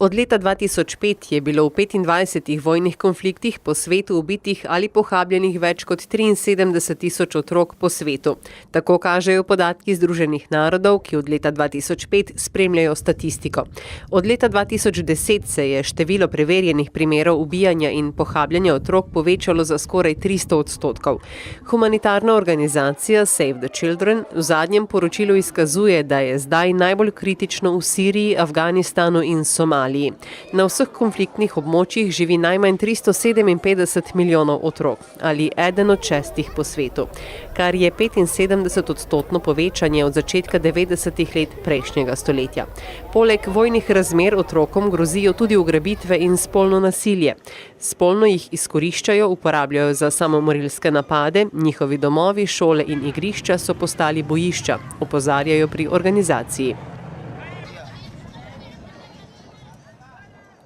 Od leta 2005 je bilo v 25 vojnih konfliktih po svetu ubitih ali pohabljenih več kot 73 tisoč otrok po svetu. Tako kažejo podatki Združenih narodov, ki od leta 2005 spremljajo statistiko. Od leta 2010 se je število preverjenih primerov ubijanja in pohabljanja otrok povečalo za skoraj 300%. Humanitarna organizacija Save the Children v zadnjem poročilu izkazuje, da je zdaj najbolj kritično v Siriji, Afganistanu in Somaliji. Na vseh konfliktnih območjih živi najmanj 357 milijonov otrok, ali eden od 6 po svetu, kar je 75% povečanje od začetka 90. let prejšnjega stoletja. Poleg vojnih razmer otrokom grozijo tudi ugrabitve in spolno nasilje. Spolno jih izkoriščajo, uporabljajo za samomorilske napade, njihovi domovi, šole in igrišča so postali bojišča, opozarjajo pri organizaciji.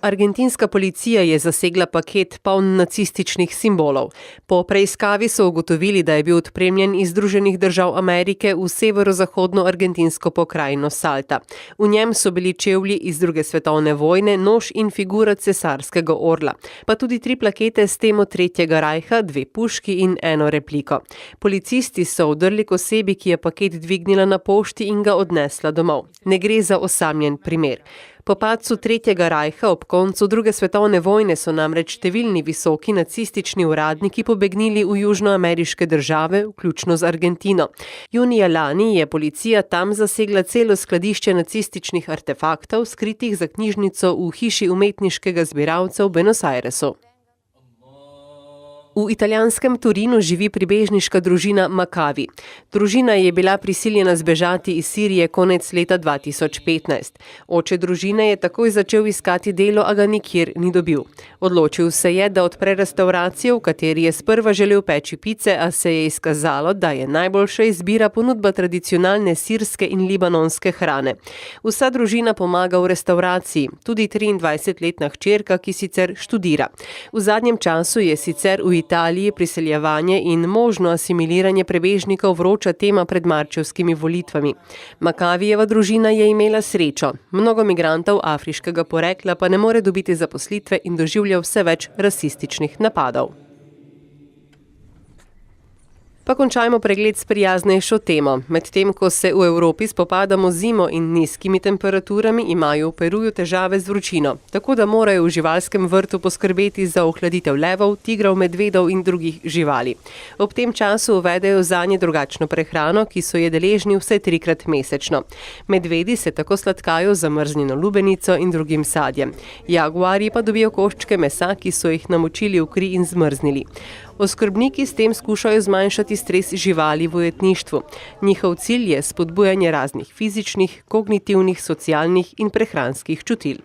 Argentinska policija je zasegla paket poln nacističnih simbolov. Po preiskavi so ugotovili, da je bil odpremljen iz Združenih držav Amerike v severozahodno argentinsko pokrajino Salta. V njem so bili čevlji iz druge svetovne vojne, nož in figura cesarskega orla, pa tudi 3 plakete s temo Tretjega rajha, 2 puški in 1 repliko. Policisti so vdrli k osebi, ki je paket dvignila na pošti in ga odnesla domov. Ne gre za osamljen primer. Po padcu Tretjega rajha ob koncu druge svetovne vojne so namreč številni visoki nacistični uradniki pobegnili v južnoameriške države, vključno z Argentino. Junija lani je policija tam zasegla celo skladišče nacističnih artefaktov, skritih za knjižnico v hiši umetniškega zbiralca v Buenos Airesu. V italijanskem Torinu živi pribežniška družina Makavi. Družina je bila prisiljena zbežati iz Sirije konec leta 2015. Oče družine je takoj začel iskati delo, a ga nikjer ni dobil. Odločil se je, da odpre restavracijo, v kateri je sprva želel peči pice, a se je izkazalo, da je najboljša izbira ponudba tradicionalne sirske in libanonske hrane. Vsa družina pomaga v restavraciji, tudi 23-letna hčerka, ki sicer študira. V zadnjem času je sicer v Italiji priseljevanje in možno asimiliranje prebežnikov vroča tema pred marčevskimi volitvami. Makavijeva družina je imela srečo. Mnogo migrantov afriškega porekla pa ne more dobiti zaposlitve in doživlja vse več rasističnih napadov. Pa končajmo pregled s prijaznejšo temo. Medtem ko se v Evropi spopadamo z zimo in nizkimi temperaturami, imajo v Peruju težave z vročino, tako da morajo v živalskem vrtu poskrbeti za ohladitev levov, tigrov, medvedov in drugih živali. Ob tem času uvedejo zanje drugačno prehrano, ki so je deležni vse 3-krat mesečno. Medvedi se tako sladkajo z zamrznjeno lubenico in drugim sadjem. Jaguarji pa dobijo koščke mesa, ki so jih namočili v kri in zmrznili. Oskrbniki s tem skušajo zmanjšati stres živali v ujetništvu. Njihov cilj je spodbujanje raznih fizičnih, kognitivnih, socialnih in prehranskih čutil.